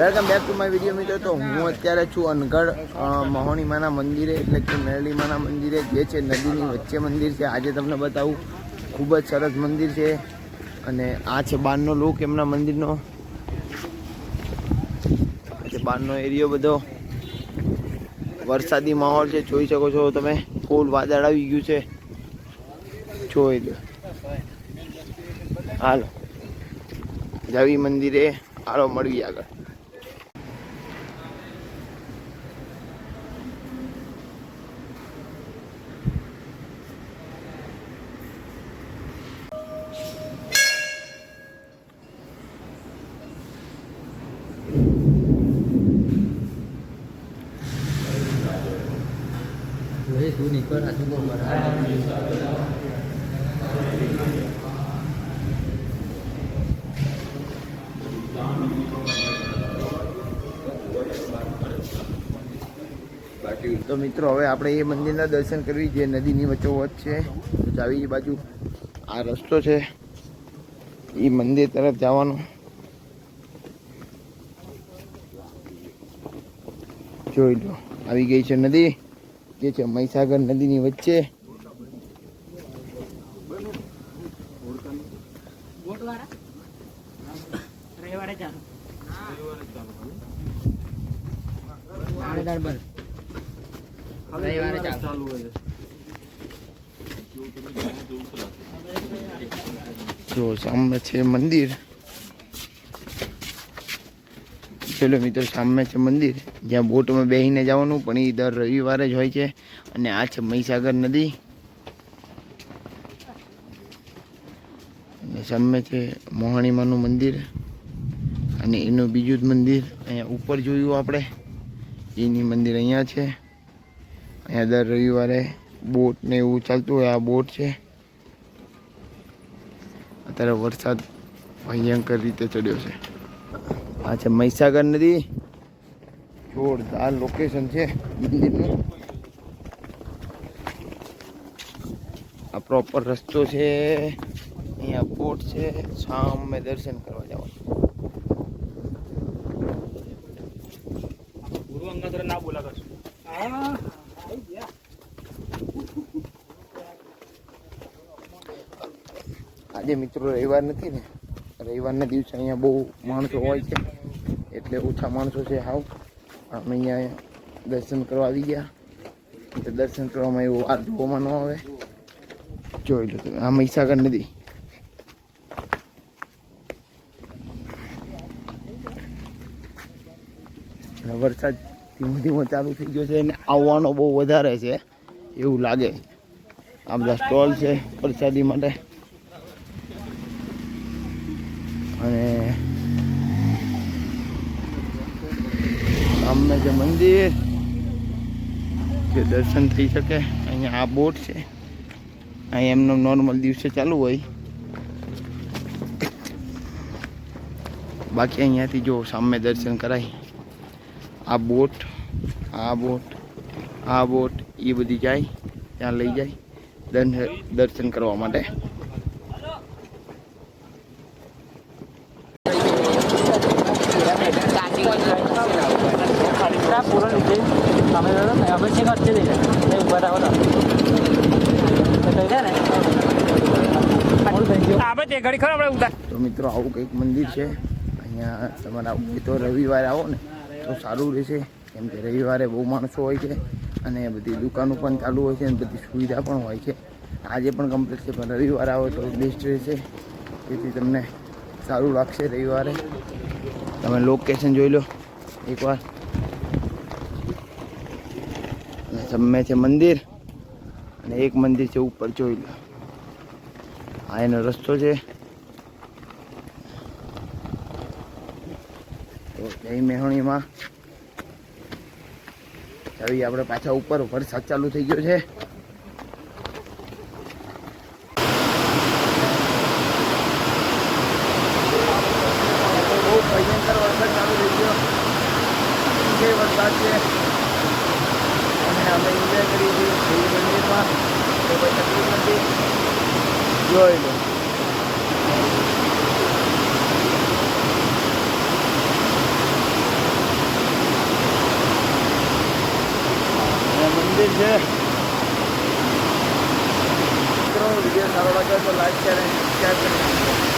Welcome back to my video મિત્રો. તો હું અત્યારે છું અનગઢ મહોણી માના મંદિરે, એટલે કે મેરડી માના મંદિરે, જે છે નદીની વચ્ચે મંદિર છે. આજે તમને બતાવું, ખૂબ જ સરસ મંદિર છે. અને આ છે બહારનો લુક એમના મંદિરનો. આ છે બહારનો એરિયો બધો. વરસાદી માહોલ છે, જોઈ શકો છો તમે. ફૂલ વાદળ આવી ગયું છે, જોઈ લો. હાલો જાવી મંદિરે, હાલો મળવી આગળ. તું નીકળ આજુ તો મિત્રો હવે આપણે એ મંદિરના દર્શન કરવી, જે નદીની વચ્ચોવચ છે. તો ચાવી બાજુ આ રસ્તો છે, એ મંદિર તરફ જવાનો. જોઈ લો, આવી ગઈ છે નદી, જે છે મહીસાગર નદીની વચ્ચે. જો સામે છે મંદિર. ચલો મિત્રો, સામે છે મંદિર, જ્યાં બોટમાં બેસીને જવાનું, પણ એ દર રવિવારે જ હોય છે. અને આ છે મહીસાગર નદી. અને સામે છે મોહાણીમાનું મંદિર, અને એનું બીજું જ મંદિર અહીંયા ઉપર જોયું આપણે, એની મંદિર અહીંયા છે. અહીંયા દર રવિવારે બોટ ને એવું ચાલતું હોય. આ બોટ છે. અત્યારે વરસાદ ભયંકર રીતે ચડ્યો છે. આ છે મહીસાગર નદી. જોરદાર લોકેશન છે મંદિરનું. આ પ્રોપર રસ્તો છે, અહીંયા બોટ છે. સામે દર્શન કરવા જવાનું. ના બોલા કરશું. આજે મિત્રો રવિવાર નથી ને, રવિવારના દિવસે અહીંયા બહુ માણસો હોય છે, એટલે ઓછા માણસો છે હાવ. અમે અહીંયા દર્શન કરવા આવી ગયા. દર્શન કરવામાં એવું આ જોવામાં ન આવે. જોઈ લો તમે, આ મહીસાગર નદી. વરસાદ ધીમો ધીમો ચાલુ થઈ ગયો છે, અને આવવાનો બહુ વધારે છે એવું લાગે. આ બધા સ્ટોલ છે પ્રસાદી માટે. અને સામે જે મંદિર, જે દર્શન થઈ શકે. અહીંયા આ બોટ છે, અહીંયા એમનો નોર્મલ દિવસે ચાલુ હોય. બાકી અહીંયાથી જો સામે દર્શન કરાય. આ બોટ, આ બોટ, આ બોટ, એ બધી જાય ત્યાં લઈ જાય દર્શન કરવા માટે. તો મિત્રો આવું કંઈક મંદિર છે અહીંયા. તમારે આવું હોય તો રવિવારે આવો ને તો સારું રહેશે, કેમ કે રવિવારે બહુ માણસો હોય છે, અને બધી દુકાનો પણ ચાલુ હોય છે, અને બધી સુવિધા પણ હોય છે. આજે પણ કમ્પ્લીટ છે, પણ રવિવારે આવો તો બેસ્ટ રહેશે. તેથી તમને સારું લાગશે રવિવારે. તમે લોકેશન જોઈ લો એકવાર. સામે છે મંદિર, અને એક મંદિર છે ઉપર, જોઈ લો. આ એનો રસ્તો છે. તો જય મેહોણીમાં આવી આપણે પાછા ઉપર. વરસાદ ચાલુ થઈ ગયો છે. બહુ ભયંકર વરસાદ ચાલુ થઈ ગયો છે. વરસાદ છે, અને અમે એન્જોય કરી છીએ મંદિરમાં. તો કોઈ તકલીફ નથી, જોઈ લો. મંદિર છે. મિત્રો વિડીયો સારો લાગે તો લાઈક શેર અને સબસ્ક્રાઈબ કરી નાખજો.